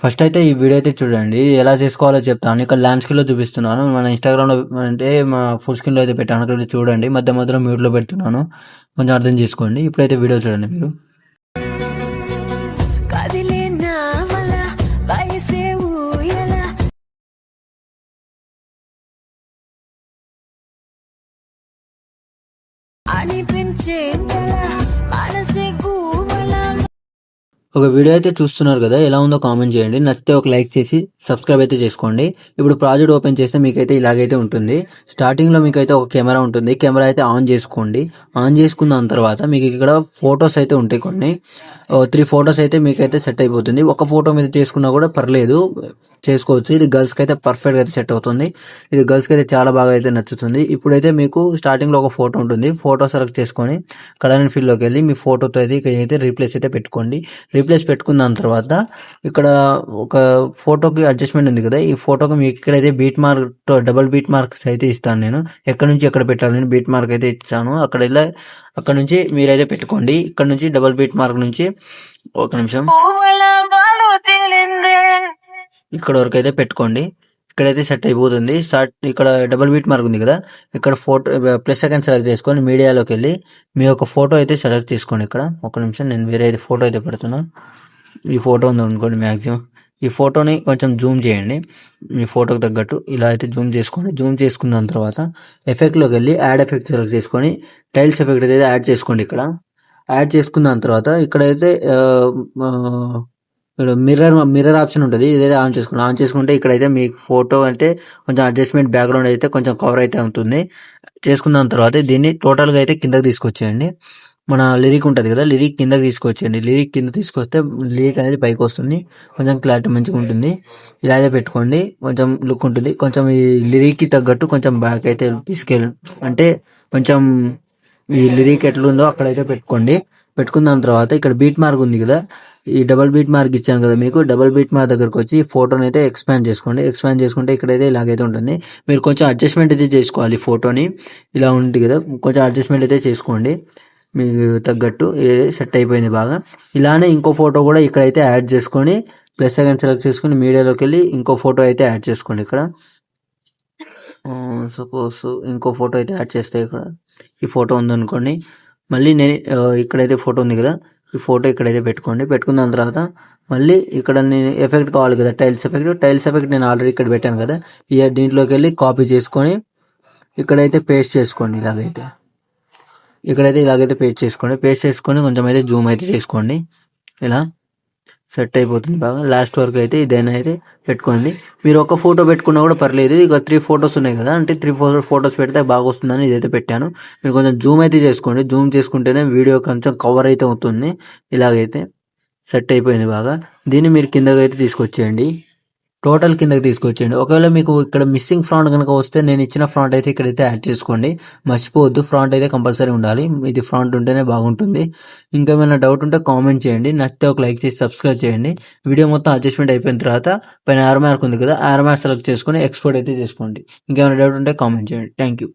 First అయితే ఈ video అయితే చూడండి. ఎలా చేసుకోవాలో చెప్తాను. ఇక్కడ ల్యాండ్ చూపిస్తున్నాను. మన ఇన్‌స్టాగ్రామ్‌లో అంటే మా ఫుల్ స్క్రీన్‌లో అయితే పెట్టాను. అక్కడ చూడండి. మధ్య మధ్యలో మ్యూట్‌లో పెడుతున్నాను. కొంచెం అర్థం చేసుకోండి. ఇప్పుడైతే వీడియో చూడండి మీరు. ఒక వీడియో అయితే చూస్తున్నారు కదా, ఎలా ఉందో కామెంట్ చేయండి. నచ్చితే ఒక లైక్ చేసి సబ్స్క్రైబ్ అయితే చేసుకోండి. ఇప్పుడు ప్రాజెక్ట్ ఓపెన్ చేస్తే మీకైతే ఇలాగైతే ఉంటుంది. స్టార్టింగ్లో మీకైతే ఒక కెమెరా ఉంటుంది. కెమెరా అయితే ఆన్ చేసుకోండి. ఆన్ చేసుకున్న తర్వాత మీకు ఇక్కడ ఫొటోస్ అయితే ఉంటాయి. కొన్ని 3 ఫొటోస్ అయితే మీకైతే సెట్ అయిపోతుంది. ఒక ఫోటో మీద చేసుకున్నా కూడా పర్లేదు, చేసుకోవచ్చు. ఇది గర్ల్స్కి అయితే పర్ఫెక్ట్గా అయితే సెట్ అవుతుంది. ఇది గర్ల్స్కి అయితే చాలా బాగా అయితే నచ్చుతుంది. ఇప్పుడైతే మీకు స్టార్టింగ్లో ఒక ఫోటో ఉంటుంది. ఫోటో సెలెక్ట్ చేసుకొని కలర్ అండ్ ఫీల్డ్లోకి వెళ్ళి మీ ఫోటోతో అయితే ఇక్కడైతే రీప్లేస్ అయితే పెట్టుకోండి. రీప్లేస్ పెట్టుకున్న తర్వాత ఇక్కడ ఒక ఫోటోకి అడ్జస్ట్మెంట్ ఉంది కదా, ఈ ఫోటోకి మీకు ఇక్కడైతే beat mark double beat marks అయితే ఇస్తాను నేను. ఎక్కడి నుంచి ఎక్కడ పెట్టాలి నేను బీట్ మార్క్ అయితే ఇచ్చాను. అక్కడ నుంచి మీరైతే పెట్టుకోండి. ఇక్కడ నుంచి డబుల్ బీట్ మార్క్ నుంచి ఒక నిమిషం ఇక్కడ వరకు అయితే పెట్టుకోండి. ఇక్కడైతే సెట్ అయిపోతుంది. ఇక్కడ డబుల్ బీట్ మార్క్ ఉంది కదా, ఇక్కడ ఫోటో ప్లస్ సెకండ్ సెలెక్ట్ చేసుకొని మీడియాలోకి వెళ్ళి మీ యొక్క ఫోటో అయితే సెలెక్ట్ చేసుకోండి. ఇక్కడ ఒక నిమిషం నేను వేరే ఫోటో అయితే పెడుతున్నా. ఈ ఫోటో ఉంది అనుకోండి మ్యాక్సిమం. ఈ ఫోటోని కొంచెం జూమ్ చేయండి. మీ ఫోటోకి తగ్గట్టు ఇలా అయితే జూమ్ చేసుకోండి. జూమ్ చేసుకున్న తర్వాత ఎఫెక్ట్లోకి వెళ్ళి యాడ్ ఎఫెక్ట్ సెలెక్ట్ చేసుకొని టైల్స్ ఎఫెక్ట్ అయితే యాడ్ చేసుకోండి. ఇక్కడ యాడ్ చేసుకున్న తర్వాత ఇక్కడైతే ఇక్కడ మిర్రర్ ఆప్షన్ ఉంటుంది. ఇదైతే ఆన్ చేసుకుంటే ఇక్కడైతే మీకు ఫోటో అంటే కొంచెం అడ్జస్ట్మెంట్ బ్యాక్గ్రౌండ్ అయితే కొంచెం కవర్ అయితే అవుతుంది. చేసుకున్న తర్వాత దీన్ని టోటల్గా అయితే కిందకి తీసుకొచ్చేయండి. మన లిరిక్ ఉంటుంది కదా, లిరిక్ కిందకి తీసుకొచ్చేయండి. లిరిక్ కింద తీసుకొస్తే లిరిక్ అనేది పైకి వస్తుంది. కొంచెం క్లారిటీ మంచిగా ఉంటుంది. ఇలా అయితే పెట్టుకోండి. కొంచెం లుక్ ఉంటుంది. కొంచెం ఈ లిరిక్కి తగ్గట్టు కొంచెం బ్యాక్ అయితే అంటే కొంచెం ఈ లిరిక్ ఎట్లుందో అక్కడైతే పెట్టుకోండి. పెట్టుకున్న తర్వాత ఇక్కడ బీట్ మార్క్ ఉంది కదా, ఈ డబల్ బీట్ మార్క్ ఇచ్చాను కదా మీకు, డబల్ బీట్ మార్క్ దగ్గరకు వచ్చి ఫోటోని అయితే ఎక్స్పాండ్ చేసుకోండి. ఎక్స్పాండ్ చేసుకుంటే ఇక్కడైతే ఇలాగైతే ఉంటుంది. మీరు కొంచెం అడ్జస్ట్మెంట్ అయితే చేసుకోవాలి. ఫోటోని ఇలా ఉంటుంది కదా, కొంచెం అడ్జస్ట్మెంట్ అయితే చేసుకోండి మీకు తగ్గట్టు. సెట్ అయిపోయింది బాగా. ఇలానే ఇంకో ఫోటో కూడా ఇక్కడైతే యాడ్ చేసుకొని ప్లస్ సెకండ్ సెలెక్ట్ చేసుకొని మీడియాలోకి వెళ్ళి ఇంకో ఫోటో అయితే యాడ్ చేసుకోండి. ఇక్కడ సపోజ్ ఇంకో ఫోటో అయితే యాడ్ చేస్తే ఇక్కడ ఈ ఫోటో ఉందనుకోండి. మళ్ళీ నేను ఇక్కడైతే ఫోటో ఉంది కదా, ఈ ఫోటో ఇక్కడైతే పెట్టుకోండి. పెట్టుకున్న తర్వాత మళ్ళీ ఇక్కడ నేను ఎఫెక్ట్ కావాలి కదా, టైల్స్ ఎఫెక్ట్ నేను ఆల్రెడీ ఇక్కడ పెట్టాను కదా, దీంట్లోకి వెళ్ళి కాపీ చేసుకొని ఇక్కడైతే పేస్ట్ చేసుకోండి. ఇలాగైతే పేస్ట్ చేసుకొని కొంచెం అయితే జూమ్ అయితే చేసుకోండి. ఇలా సెట్ అయిపోతుంది బాగా. లాస్ట్ వరకు అయితే ఇదైనా అయితే పెట్టుకోండి. మీరు ఒక ఫోటో పెట్టుకున్నా కూడా పర్లేదు. ఇక 3 ఫొటోస్ ఉన్నాయి కదా, అంటే 3 ఫొటోస్ పెడితే బాగా వస్తుందని ఇదైతే పెట్టాను. మీరు కొంచెం జూమ్ అయితే చేసుకోండి. జూమ్ చేసుకుంటేనే వీడియో కొంచెం కవర్ అయితే అవుతుంది. ఇలాగైతే సెట్ అయిపోయింది బాగా. దీన్ని మీరు కిందకి అయితే తీసుకొచ్చేయండి. టోటల్ కిందకి తీసుకొచ్చేయండి. ఒకవేళ మీకు ఇక్కడ మిస్సింగ్ ఫ్రాంట్ కనుక వస్తే నేను ఇచ్చిన ఫ్రాంట్ అయితే ఇక్కడైతే యాడ్ చేసుకోండి. మర్చిపోవద్దు, ఫ్రాంట్ అయితే కంపల్సరీ ఉండాలి. ఇది ఫ్రాంట్ ఉంటేనే బాగుంటుంది. ఇంకేమైనా డౌట్ ఉంటే కామెంట్ చేయండి. నచ్చితే ఒక లైక్ చేసి సబ్స్క్రైబ్ చేయండి. వీడియో మొత్తం అడ్జస్ట్మెంట్ అయిపోయిన తర్వాత పైన ఆరో మార్క్ ఉంది కదా, ఆరో మార్క్ సెలెక్ట్ చేసుకొని ఎక్స్పోర్ట్ అయితే చేసుకోండి. ఇంకేమైనా డౌట్ ఉంటే కామెంట్ చేయండి. Thank you.